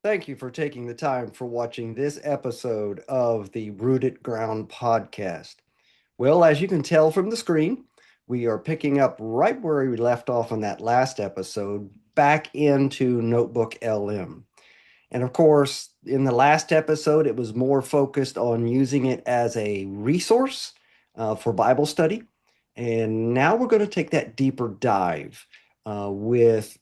Thank you for taking the time for watching this episode of the Rooted Ground podcast. Well, as you can tell from the screen, we are picking up right where we left off on that last episode, back into Notebook LM. And of course, in the last episode, it was more focused on using it as a resource for Bible study. And now we're going to take that deeper dive with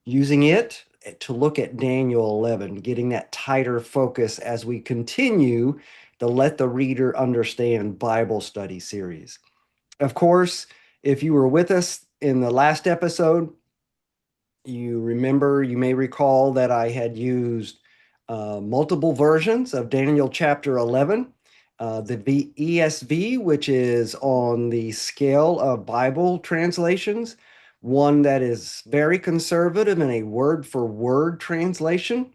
using it to look at Daniel 11, getting that tighter focus as we continue the Let the Reader Understand Bible study series. Of course, if you were with us in the last episode, you may recall that I had used multiple versions of Daniel chapter 11. The ESV, which is on the scale of Bible translations, one that is very conservative in a word for word translation.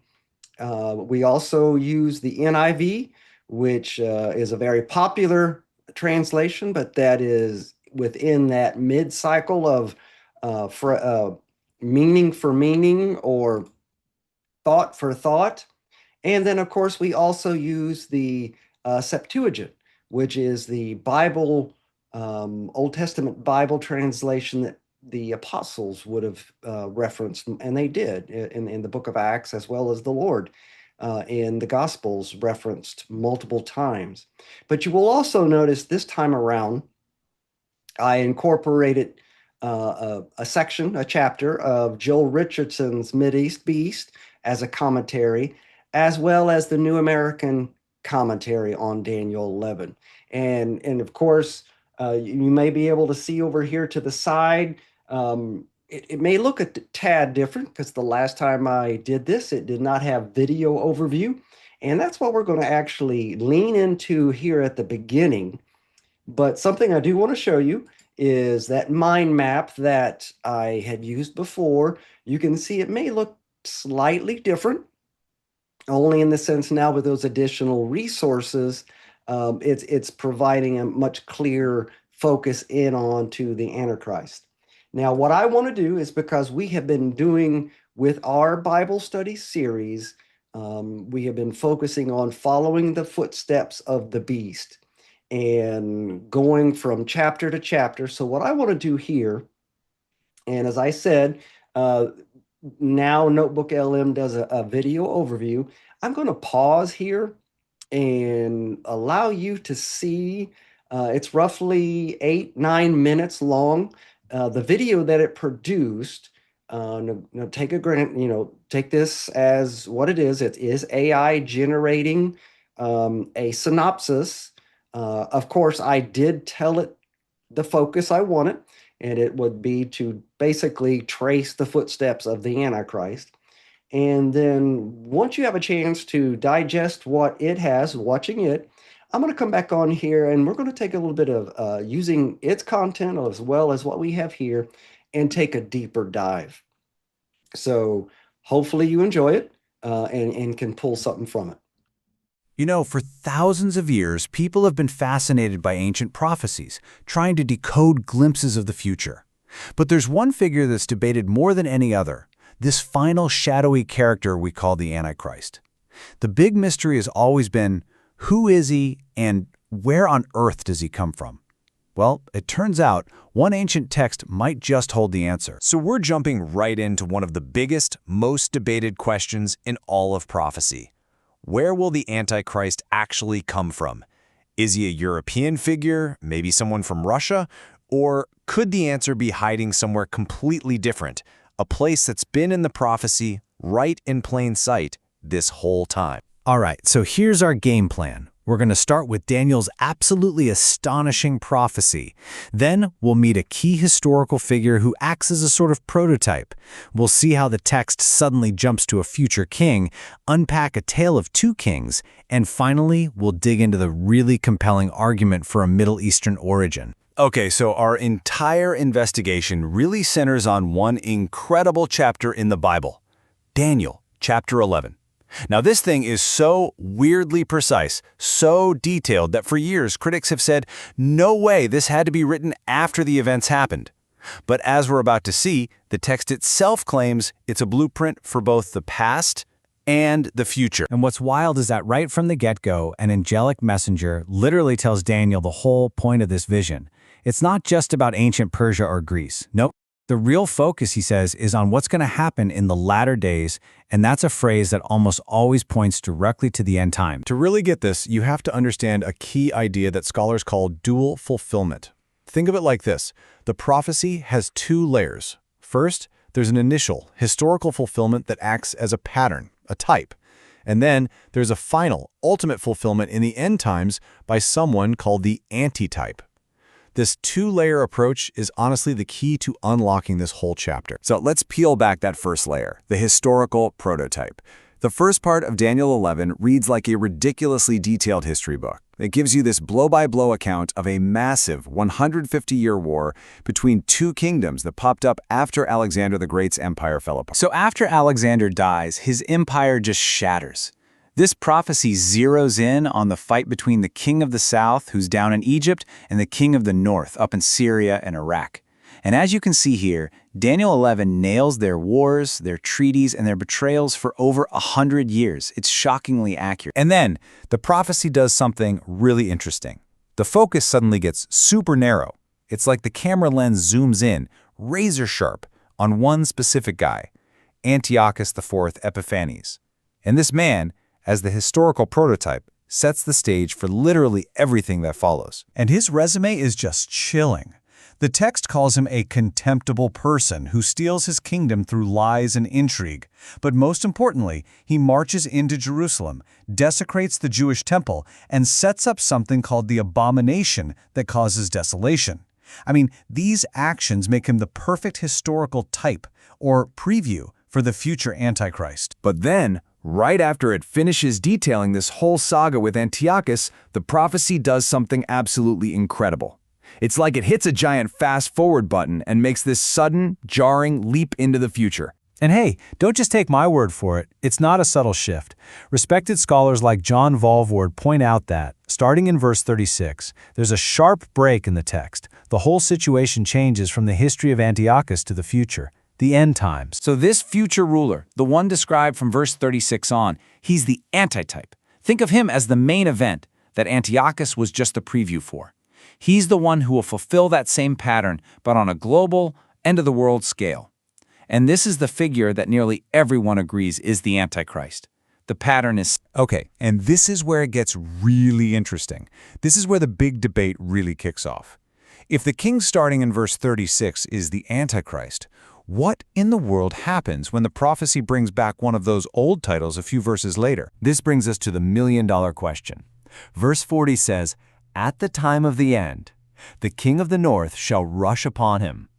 We also use the NIV, which is a very popular translation, but that is within that mid cycle of meaning for meaning or thought for thought. And then, of course, we also use the Septuagint, which is the Bible, Old Testament Bible translation that the apostles would have referenced, and they did in the book of Acts, as well as the Lord in the Gospels referenced multiple times. But you will also notice this time around, I incorporated a section, a chapter of Joel Richardson's Mideast Beast as a commentary, as well as the New American commentary on Daniel 11. And of course, you may be able to see over here to the side. It may look a tad different because the last time I did this, it did not have video overview. And that's what we're going to actually lean into here at the beginning. But something I do want to show you is that mind map that I had used before. You can see it may look slightly different, only in the sense now with those additional resources, it's providing a much clearer focus in on to the Antichrist. Now, what I want to do is because we have been doing with our Bible study series, we have been focusing on following the footsteps of the beast and going from chapter to chapter. So, what I want to do here, and as I said, uh, now Notebook LM does a video overview. I'm going to pause here and allow you to see. It's roughly 8, 9 minutes long. The video that it produced. Take a grant. Take this as what it is. It is AI generating a synopsis. Of course, I did tell it the focus I wanted, and it would be to basically trace the footsteps of the Antichrist. And then once you have a chance to digest what it has, watching it, I'm going to come back on here and we're going to take a little bit of using its content as well as what we have here and take a deeper dive. So hopefully you enjoy it and can pull something from it. You know, for thousands of years, people have been fascinated by ancient prophecies, trying to decode glimpses of the future. But there's one figure that's debated more than any other, this final shadowy character we call the Antichrist. The big mystery has always been, who is he and where on earth does he come from? Well, it turns out one ancient text might just hold the answer. So we're jumping right into one of the biggest, most debated questions in all of prophecy. Where will the Antichrist actually come from? Is he a European figure, maybe someone from Russia? Or could the answer be hiding somewhere completely different, a place that's been in the prophecy right in plain sight this whole time? All right, so here's our game plan. We're going to start with Daniel's absolutely astonishing prophecy. Then we'll meet a key historical figure who acts as a sort of prototype. We'll see how the text suddenly jumps to a future king, unpack a tale of two kings, and finally we'll dig into the really compelling argument for a Middle Eastern origin. Okay, so our entire investigation really centers on one incredible chapter in the Bible, Daniel chapter 11. Now, this thing is so weirdly precise, so detailed that for years critics have said, no way, this had to be written after the events happened. But as we're about to see, the text itself claims it's a blueprint for both the past and the future. And what's wild is that right from the get-go, an angelic messenger literally tells Daniel the whole point of this vision. It's not just about ancient Persia or Greece. Nope. The real focus, he says, is on what's going to happen in the latter days, and that's a phrase that almost always points directly to the end time. To really get this, you have to understand a key idea that scholars call dual fulfillment. Think of it like this. The prophecy has two layers. First, there's an initial, historical fulfillment that acts as a pattern, a type. And then there's a final, ultimate fulfillment in the end times by someone called the antitype. This two-layer approach is honestly the key to unlocking this whole chapter. So let's peel back that first layer, the historical prototype. The first part of Daniel 11 reads like a ridiculously detailed history book. It gives you this blow-by-blow account of a massive 150-year war between two kingdoms that popped up after Alexander the Great's empire fell apart. So after Alexander dies, his empire just shatters. This prophecy zeroes in on the fight between the king of the south, who's down in Egypt, and the king of the north, up in Syria and Iraq. And as you can see here, Daniel 11 nails their wars, their treaties, and their betrayals for over 100 years. It's shockingly accurate. And then, the prophecy does something really interesting. The focus suddenly gets super narrow. It's like the camera lens zooms in, razor sharp, on one specific guy, Antiochus IV Epiphanes. And this man, as the historical prototype, sets the stage for literally everything that follows. And his resume is just chilling. The text calls him a contemptible person who steals his kingdom through lies and intrigue. But most importantly, he marches into Jerusalem, desecrates the Jewish temple, and sets up something called the abomination that causes desolation. I mean, these actions make him the perfect historical type, or preview, for the future Antichrist. But then, right after it finishes detailing this whole saga with Antiochus, the prophecy does something absolutely incredible. It's like it hits a giant fast-forward button and makes this sudden, jarring leap into the future. And hey, don't just take my word for it. It's not a subtle shift. Respected scholars like John Valvoord point out that, starting in verse 36, there's a sharp break in the text. The whole situation changes from the history of Antiochus to the future, the end times. So this future ruler, the one described from verse 36 on, he's the antitype. Think of him as the main event that Antiochus was just the preview for. He's the one who will fulfill that same pattern, but on a global, end-of-the-world scale. And this is the figure that nearly everyone agrees is the Antichrist. The pattern is... Okay, and this is where it gets really interesting. This is where the big debate really kicks off. If the king starting in verse 36 is the Antichrist, what in the world happens when the prophecy brings back one of those old titles a few verses later? This brings us to the million-dollar question. Verse 40 says, "At the time of the end, the king of the north shall rush upon him."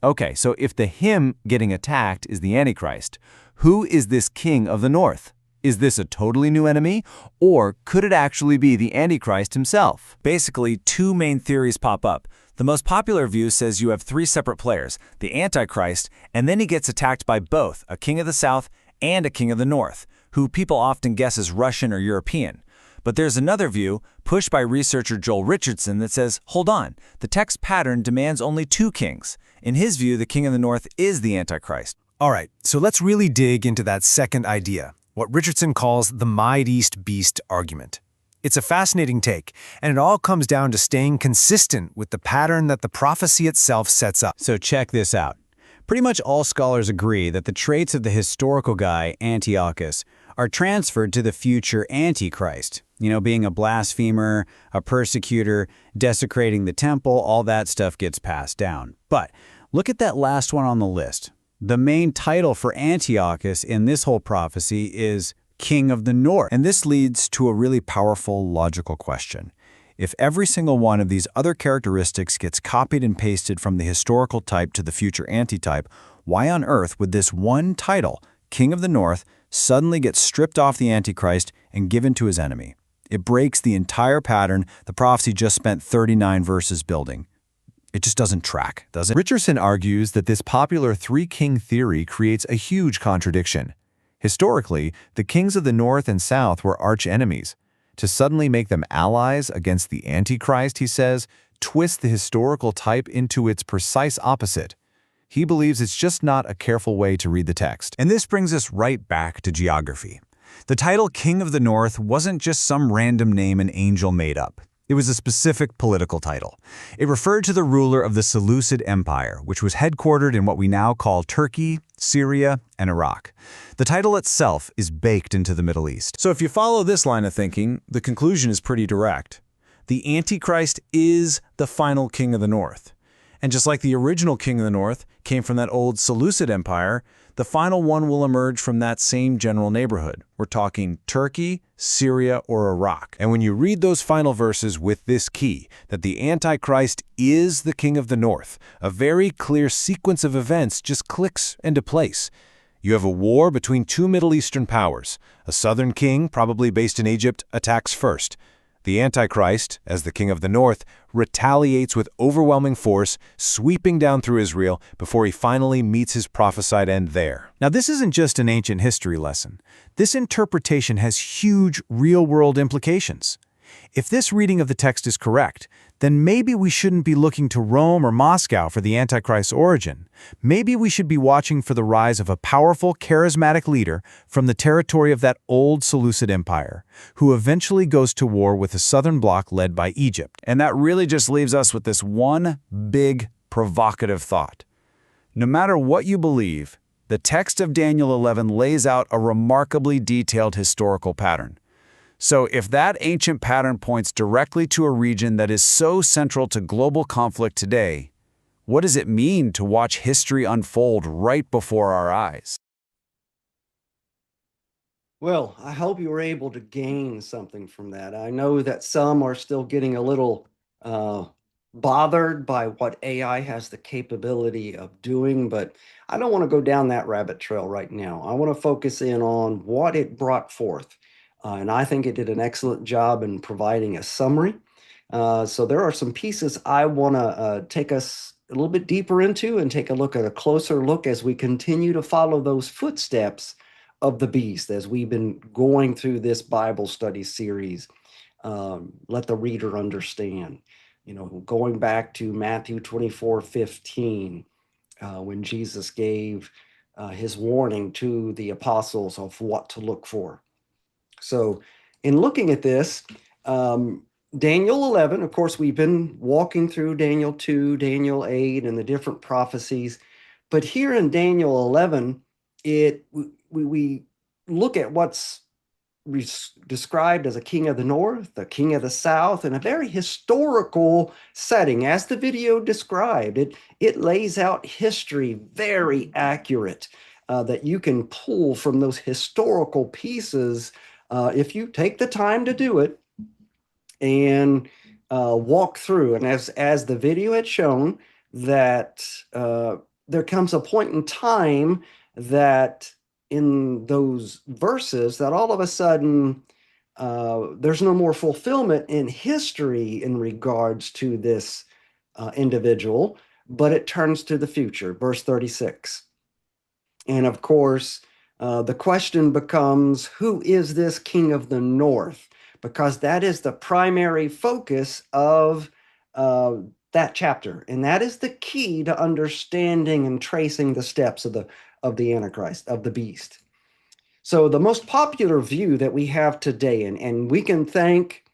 Okay, so if the him getting attacked is the Antichrist, who is this king of the north? Is this a totally new enemy, or could it actually be the Antichrist himself? Basically, two main theories pop up. The most popular view says you have three separate players, the Antichrist, and then he gets attacked by both, a king of the south and a king of the north, who people often guess is Russian or European. But there's another view, pushed by researcher Joel Richardson, that says, hold on, the text pattern demands only two kings. In his view, the king of the north is the Antichrist. All right, so let's really dig into that second idea, what Richardson calls the Middle East beast argument. It's a fascinating take, and it all comes down to staying consistent with the pattern that the prophecy itself sets up. So check this out. Pretty much all scholars agree that the traits of the historical guy, Antiochus, are transferred to the future Antichrist. You know, being a blasphemer, a persecutor, desecrating the temple, all that stuff gets passed down. But look at that last one on the list. The main title for Antiochus in this whole prophecy is King of the North. And this leads to a really powerful logical question. If every single one of these other characteristics gets copied and pasted from the historical type to the future antitype, why on earth would this one title, King of the North, suddenly get stripped off the Antichrist and given to his enemy? It breaks the entire pattern the prophecy just spent 39 verses building. It just doesn't track, does it? Richardson argues that this popular three-king theory creates a huge contradiction. Historically, the kings of the north and south were arch-enemies. To suddenly make them allies against the Antichrist, he says, twists the historical type into its precise opposite. He believes it's just not a careful way to read the text. And this brings us right back to geography. The title King of the North wasn't just some random name an angel made up. It was a specific political title. It referred to the ruler of the Seleucid Empire, which was headquartered in what we now call Turkey, Syria, and Iraq. The title itself is baked into the Middle East. So if you follow this line of thinking, the conclusion is pretty direct. The Antichrist is the final king of the north. And just like the original king of the north came from that old Seleucid Empire, the final one will emerge from that same general neighborhood. We're talking Turkey, Syria, or Iraq. And when you read those final verses with this key, that the Antichrist is the king of the north, a very clear sequence of events just clicks into place. You have a war between two Middle Eastern powers. A southern king, probably based in Egypt, attacks first. The Antichrist, as the king of the north, retaliates with overwhelming force, sweeping down through Israel before he finally meets his prophesied end there. Now, this isn't just an ancient history lesson. This interpretation has huge real-world implications. If this reading of the text is correct, then maybe we shouldn't be looking to Rome or Moscow for the Antichrist's origin. Maybe we should be watching for the rise of a powerful, charismatic leader from the territory of that old Seleucid Empire, who eventually goes to war with the southern bloc led by Egypt. And that really just leaves us with this one big, provocative thought. No matter what you believe, the text of Daniel 11 lays out a remarkably detailed historical pattern. So if that ancient pattern points directly to a region that is so central to global conflict today, what does it mean to watch history unfold right before our eyes? Well, I hope you were able to gain something from that. I know that some are still getting a little uh, bothered by what AI has the capability of doing, but I don't want to go down that rabbit trail right now. I want to focus in on what it brought forth. And I think it did an excellent job in providing a summary. So there are some pieces I want to take us a little bit deeper into and take a look at a closer look as we continue to follow those footsteps of the beast as we've been going through this Bible study series. Let the reader understand, going back to Matthew 24:15, when Jesus gave his warning to the apostles of what to look for. So, in looking at this, Daniel 11, of course, we've been walking through Daniel 2, Daniel 8, and the different prophecies. But here in Daniel 11, we look at what's described as a king of the north, a king of the south, in a very historical setting. As the video described, it lays out history very accurate, that you can pull from those historical pieces if you take the time to do it and walk through. And as the video had shown, that there comes a point in time that in those verses that all of a sudden there's no more fulfillment in history in regards to this individual, but it turns to the future, verse 36. And of course, the question becomes, who is this king of the north? Because that is the primary focus of that chapter. And that is the key to understanding and tracing the steps of the Antichrist, of the beast. So the most popular view that we have today, and we can thank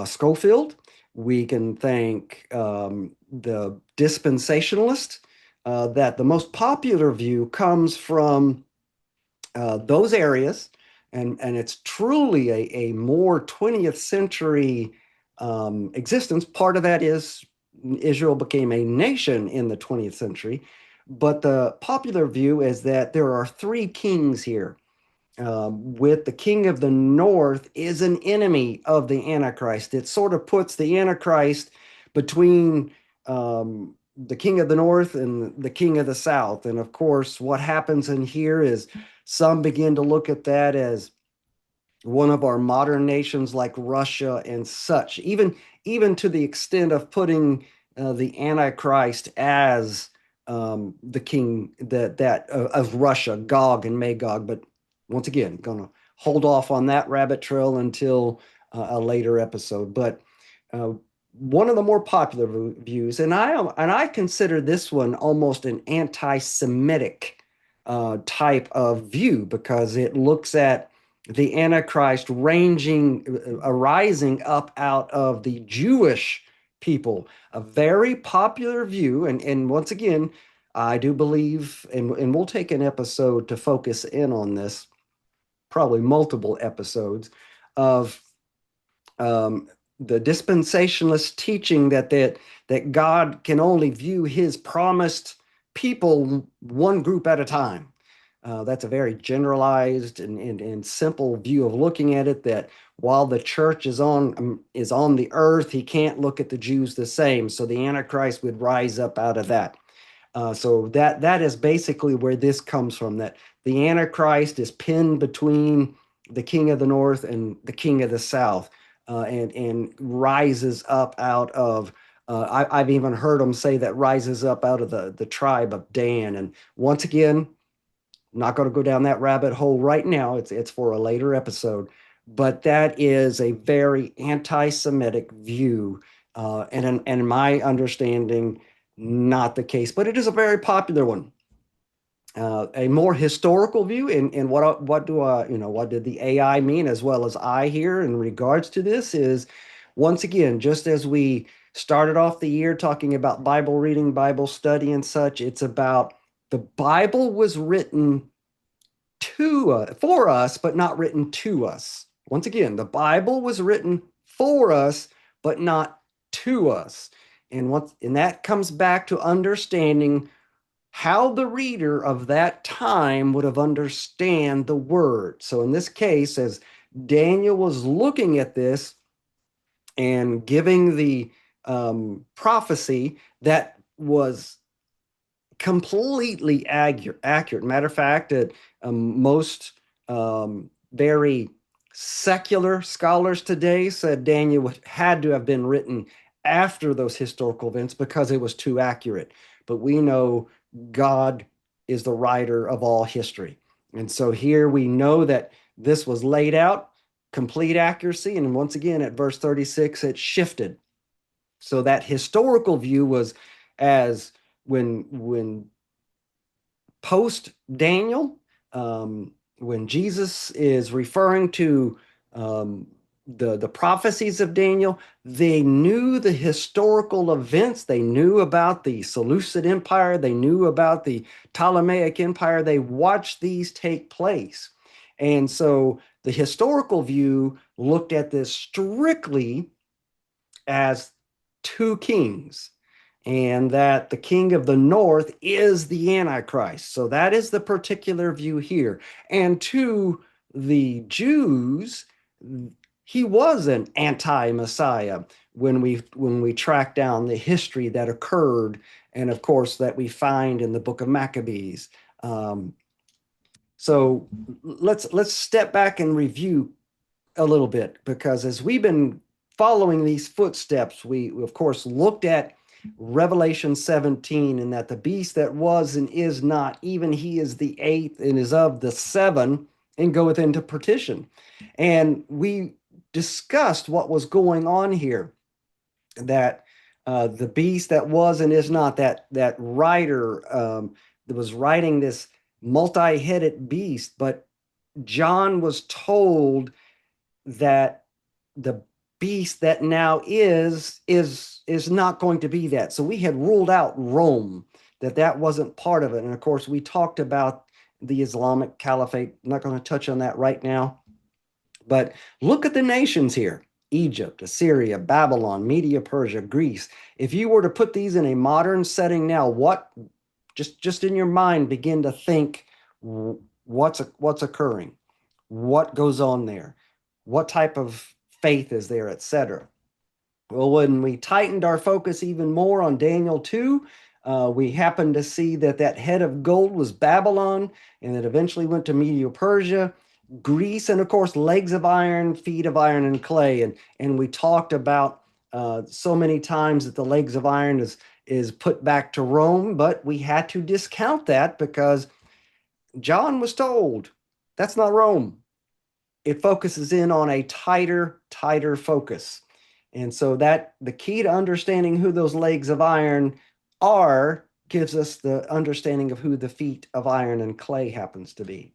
Schofield, we can thank the dispensationalist, that the most popular view comes from those areas, and it's truly a more 20th century existence. Part of that is Israel became a nation in the 20th century, but the popular view is that there are three kings here. With the king of the north is an enemy of the Antichrist. It sort of puts the Antichrist between the king of the north and the king of the south. And of course, what happens in here is some begin to look at that as one of our modern nations like Russia and such, even to the extent of putting the Antichrist as the king of Russia, Gog and Magog. But once again, going to hold off on that rabbit trail until a later episode. But one of the more popular views, and I consider this one almost an anti-Semitic type of view, because it looks at the Antichrist arising up out of the Jewish people. A very popular view, and once again, I do believe, and we'll take an episode to focus in on this, probably multiple episodes, of the dispensationalist teaching that God can only view his promised people one group at a time. That's a very generalized and simple view of looking at it, that while the church is on the earth, he can't look at the Jews the same. So the Antichrist would rise up out of that. So that is basically where this comes from, that the Antichrist is pinned between the king of the north and the king of the south, and rises up out of, I've even heard them say that rises up out of the tribe of Dan. And once again, I'm not going to go down that rabbit hole right now. It's for a later episode. But that is a very anti-Semitic view, and in my understanding, not the case. But it is a very popular one. A more historical view, and what did the AI mean, as well as I here in regards to this, is once again, just as we started off the year talking about Bible reading, Bible study, and such, it's about the Bible was written for us, but not written to us. Once again, the Bible was written for us, but not to us. And that comes back to understanding how the reader of that time would have understand the word. So in this case, as Daniel was looking at this and giving the prophecy, that was completely accurate. Matter of fact, that most very secular scholars today said Daniel had to have been written after those historical events because it was too accurate. But we know God is the writer of all history. And so here we know that this was laid out, complete accuracy. And once again, at verse 36, it shifted. So that historical view was as when post Daniel, when Jesus is referring to the prophecies of Daniel, they knew the historical events. They knew about the Seleucid Empire. They knew about the Ptolemaic Empire. They watched these take place. And so the historical view looked at this strictly as two kings, and that the king of the north is the Antichrist. So that is the particular view here. And to the Jews, he was an anti-Messiah when we track down the history that occurred, and of course that we find in the book of Maccabees. So let's step back and review a little bit, because as we've been following these footsteps, we of course looked at Revelation 17, and that the beast that was and is not, even he is the eighth and is of the seven, and goeth into perdition. And we discussed what was going on here, that the beast that was and is not, that rider that was riding this multi-headed beast, but John was told that the beast that now is not going to be that. So we had ruled out Rome, that wasn't part of it. And of course, we talked about the Islamic Caliphate. I'm not going to touch on that right now. But look at the nations here: Egypt, Assyria, Babylon, Media, Persia, Greece. If you were to put these in a modern setting now, what, just in your mind, begin to think what's occurring, what goes on there, what type of faith is there, etc. Well, when we tightened our focus even more on Daniel 2, we happened to see that head of gold was Babylon, and it eventually went to Media Persia, Greece, and of course legs of iron, feet of iron and clay. And we talked about so many times that the legs of iron is put back to Rome, but we had to discount that because John was told that's not Rome. It focuses in on a tighter focus. And so that the key to understanding who those legs of iron are gives us the understanding of who the feet of iron and clay happens to be.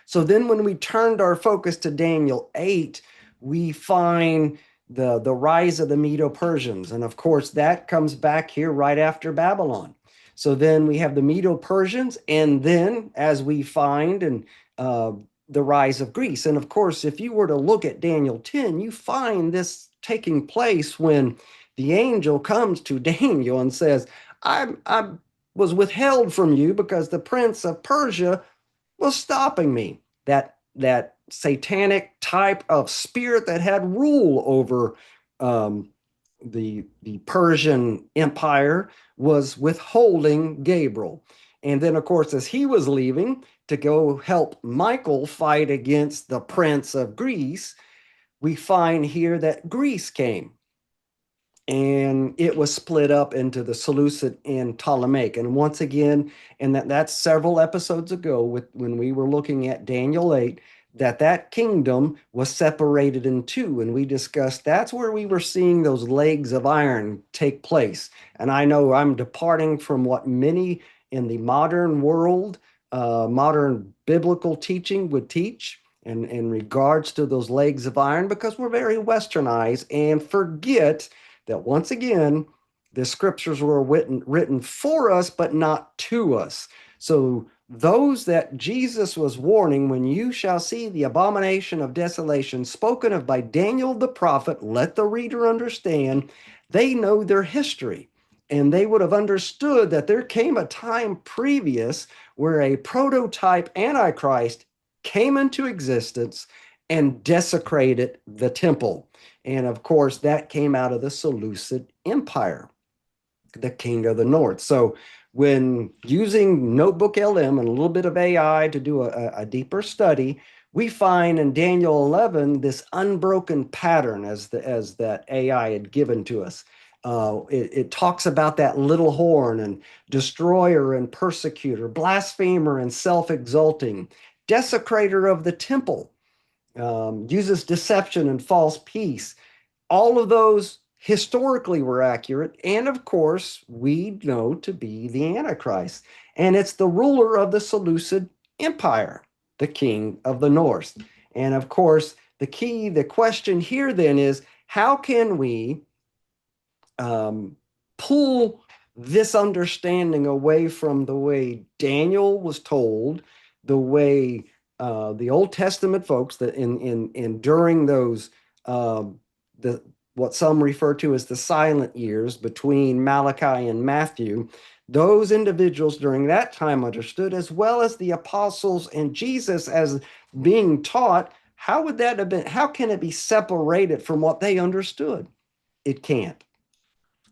So then when we turned our focus to Daniel 8, we find the rise of the Medo-Persians. And of course, that comes back here right after Babylon. So then we have the Medo-Persians, and then as we find and the rise of Greece. And of course, if you were to look at Daniel 10, you find this taking place when the angel comes to Daniel and says, I was withheld from you because the prince of Persia was stopping me. That satanic type of spirit that had rule over um, the Persian Empire was withholding Gabriel. And then, of course, as he was leaving to go help Michael fight against the prince of Greece, we find here that Greece came and it was split up into the Seleucid and Ptolemaic. And once again, and that's several episodes ago when we were looking at Daniel 8, that kingdom was separated in two. And we discussed that's where we were seeing those legs of iron take place. And I know I'm departing from what many in the modern world, modern biblical teaching would teach in regards to those legs of iron, because we're very westernized and forget that once again, the scriptures were written for us, but not to us. So those that Jesus was warning, when you shall see the abomination of desolation spoken of by Daniel the prophet, let the reader understand, they know their history. And they would have understood that there came a time previous where a prototype Antichrist came into existence and desecrated the temple. And of course, that came out of the Seleucid Empire, the king of the north. So when using Notebook LM and a little bit of AI to do a deeper study, we find in Daniel 11 this unbroken pattern as that AI had given to us. It talks about that little horn and destroyer and persecutor, blasphemer and self-exalting, desecrator of the temple, uses deception and false peace. All of those historically were accurate, and of course, we know to be the Antichrist. And it's the ruler of the Seleucid Empire, the king of the north. And of course, the question here then is, how can we pull this understanding away from the way Daniel was told, the way the Old Testament folks that in during those the what some refer to as the silent years between Malachi and Matthew, those individuals during that time understood, as well as the apostles and Jesus as being taught. How would that have been? How can it be separated from what they understood? It can't.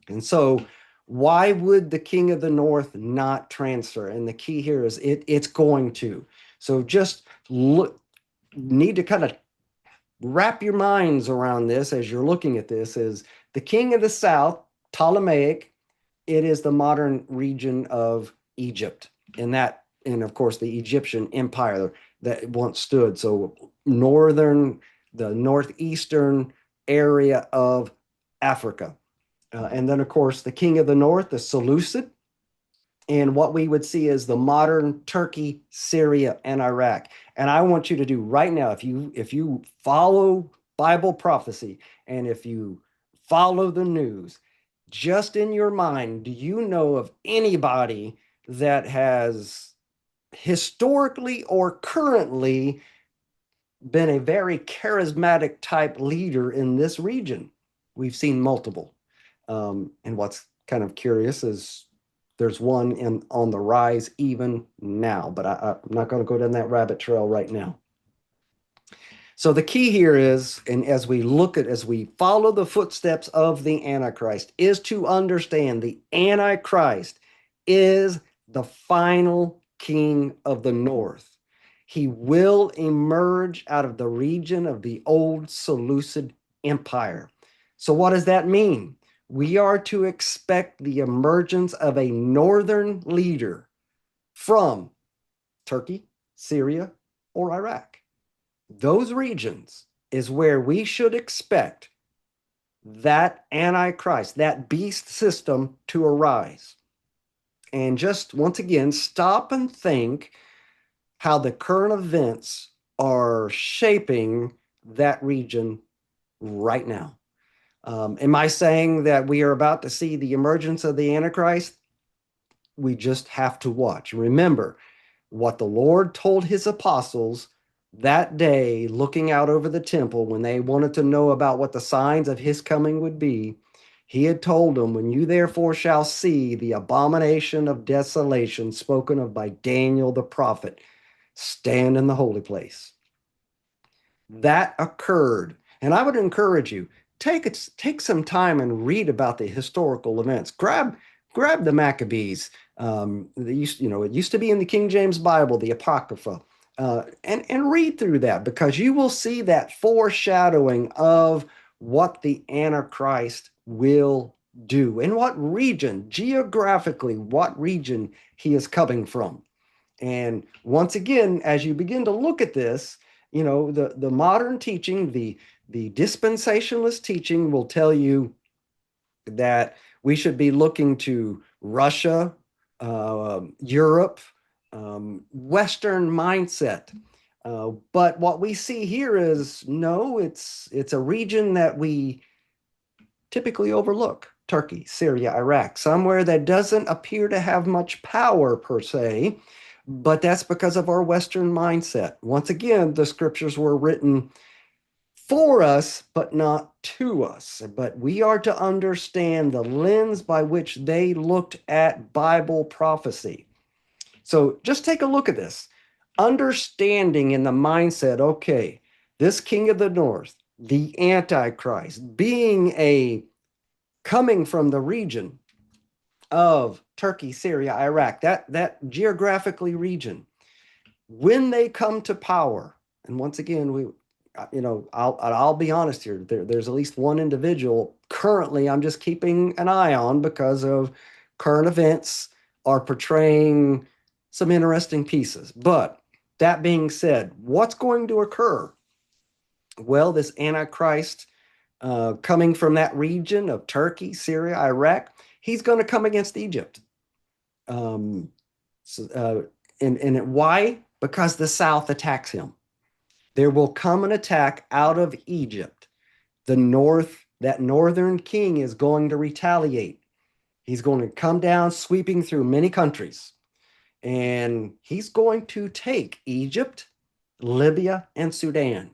And so, why would the king of the north not transfer? And the key here is it's going to. So just look, need to kind of wrap your minds around this as you're looking at this. Is the king of the south, Ptolemaic, it is the modern region of Egypt. And of course the Egyptian empire that once stood. So the northeastern area of Africa. And then, of course, the king of the north, the Seleucid, and what we would see is the modern Turkey, Syria, and Iraq. And I want you to do right now, if you follow Bible prophecy and if you follow the news, just in your mind, do you know of anybody that has historically or currently been a very charismatic type leader in this region? We've seen multiple. And what's kind of curious is there's one on the rise even now, but I'm not going to go down that rabbit trail right now. So the key here is, and as we follow the footsteps of the Antichrist, is to understand the Antichrist is the final king of the north. He will emerge out of the region of the old Seleucid Empire. So what does that mean? We are to expect the emergence of a northern leader from Turkey, Syria, or Iraq. Those regions is where we should expect that Antichrist, that beast system to arise. And just once again, stop and think how the current events are shaping that region right now. Am I saying that we are about to see the emergence of the Antichrist? We just have to watch. Remember what the Lord told his apostles that day, looking out over the temple when they wanted to know about what the signs of his coming would be. He had told them, when you therefore shall see the abomination of desolation spoken of by Daniel the prophet, stand in the holy place. That occurred. And I would encourage you, take some time and read about the historical events. Grab the Maccabees. It used to be in the King James Bible, the Apocrypha, and read through that, because you will see that foreshadowing of what the Antichrist will do and what region, geographically, what region he is coming from. And once again, as you begin to look at this, the modern teaching, the dispensationalist teaching will tell you that we should be looking to Russia, Europe, Western mindset. But what we see here is no, it's a region that we typically overlook. Turkey, Syria, Iraq, somewhere that doesn't appear to have much power per se, but that's because of our Western mindset. Once again, the scriptures were written for us, but not to us. But we are to understand the lens by which they looked at Bible prophecy. So just take a look at this. Understanding in the mindset, okay, this king of the north, the Antichrist, coming from the region of Turkey, Syria, Iraq, that geographically region, when they come to power, and once again, I'll be honest here, there's at least one individual currently I'm just keeping an eye on because of current events are portraying some interesting pieces. But that being said, what's going to occur? Well, this Antichrist coming from that region of Turkey, Syria, Iraq, he's going to come against Egypt. Um, and why? Because the South attacks him. There will come an attack out of Egypt. The North, that northern king is going to retaliate. He's going to come down, sweeping through many countries. And he's going to take Egypt, Libya, and Sudan,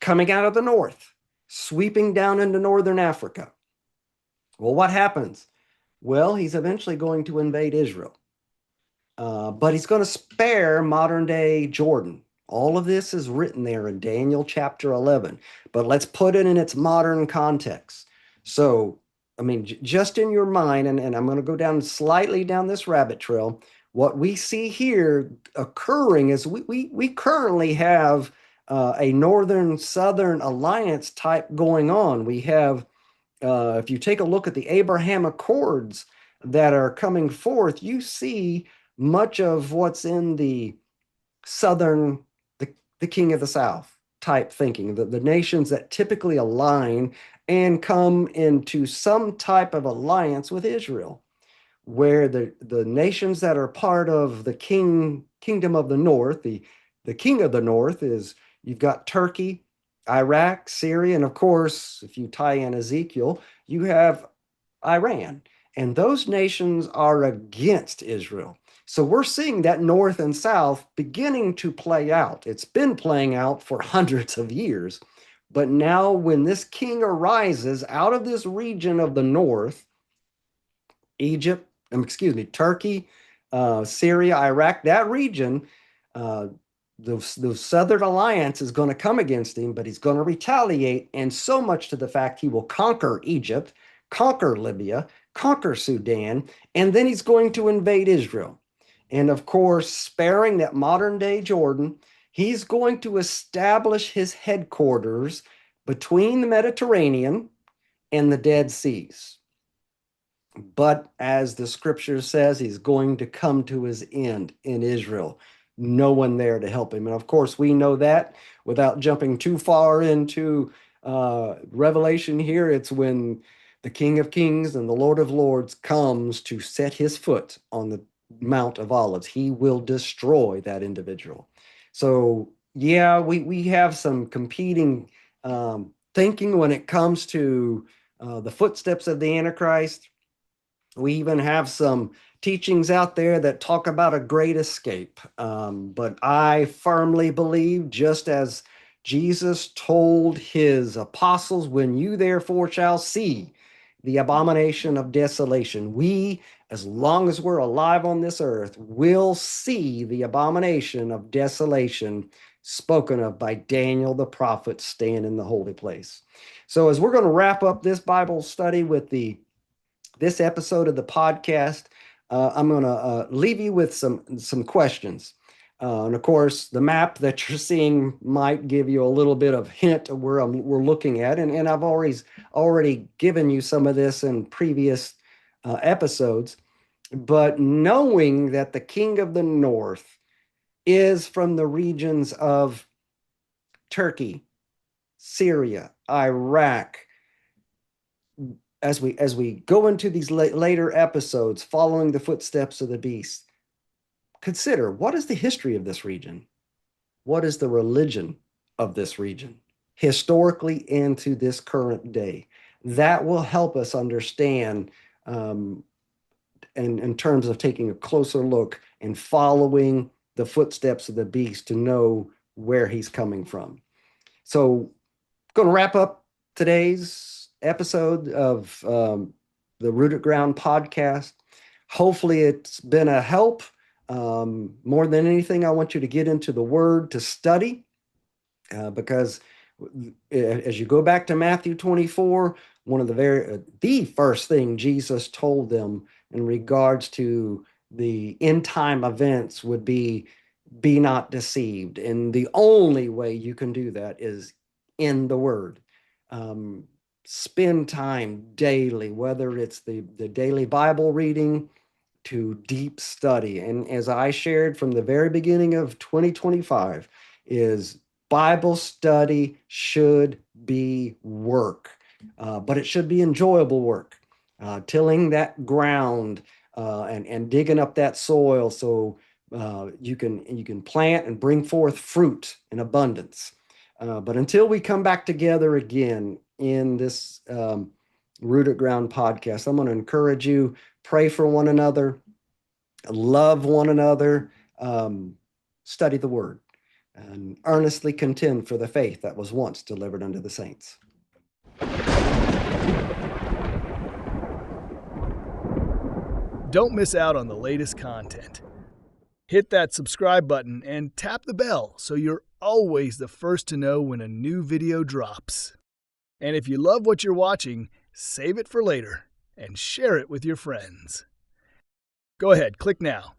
coming out of the north, sweeping down into northern Africa. Well, what happens? Well, he's eventually going to invade Israel. But he's going to spare modern day Jordan. All of this is written there in Daniel chapter 11. But let's put it in its modern context. So, I mean, just in your mind, and I'm going to go down slightly down this rabbit trail. What we see here occurring is we currently have a northern-southern alliance type going on. We have, if you take a look at the Abraham Accords that are coming forth, you see much of what's in the southern, the king of the south type thinking, the nations that typically align and come into some type of alliance with Israel, where the nations that are part of the kingdom of the north, the king of the north is, you've got Turkey, Iraq, Syria, and of course, if you tie in Ezekiel, you have Iran. And those nations are against Israel. So we're seeing that north and south beginning to play out. It's been playing out for hundreds of years. But now, when this king arises out of this region of the north, Turkey, Syria, Iraq, that region, the Southern Alliance is going to come against him, but he's going to retaliate, and so much to the fact he will conquer Egypt, conquer Libya, conquer Sudan, and then he's going to invade Israel. And of course, sparing that modern day Jordan, he's going to establish his headquarters between the Mediterranean and the Dead Seas. But as the scripture says, he's going to come to his end in Israel. No one there to help him. And of course, we know that without jumping too far into Revelation here. It's when the King of Kings and the Lord of Lords comes to set his foot on the Mount of Olives. He will destroy that individual. So yeah, we have some competing thinking when it comes to the footsteps of the Antichrist. We even have some teachings out there that talk about a great escape. But I firmly believe, just as Jesus told his apostles, when you therefore shall see the abomination of desolation, we, as long as we're alive on this earth, will see the abomination of desolation spoken of by Daniel the prophet staying in the holy place. So, as we're going to wrap up this Bible study with this episode of the podcast, I'm going to leave you with some questions. And of course, the map that you're seeing might give you a little bit of hint of where we're looking at. And I've already given you some of this in previous episodes. But knowing that the king of the north is from the regions of Turkey, Syria, Iraq, as we go into these later episodes following the footsteps of the beast, consider, what is the history of this region? What is the religion of this region, historically into this current day? That will help us understand, in terms of taking a closer look and following the footsteps of the beast to know where he's coming from. So, going to wrap up today's episode of the Rooted Ground podcast. Hopefully, it's been a help. More than anything, I want you to get into the Word to study, because as you go back to Matthew 24, one of the first thing Jesus told them in regards to the end time events would be not deceived. And the only way you can do that is in the Word. Spend time daily, whether it's the daily Bible reading to deep study. And as I shared from the very beginning of 2025, is Bible study should be work, but it should be enjoyable work. Tilling that ground, and digging up that soil so you can plant and bring forth fruit in abundance. But until we come back together again in this Rooted Ground podcast, I'm going to encourage you, pray for one another, love one another, study the Word, and earnestly contend for the faith that was once delivered unto the saints. Don't miss out on the latest content. Hit that subscribe button and tap the bell so you're always the first to know when a new video drops. And if you love what you're watching, save it for later and share it with your friends. Go ahead, click now.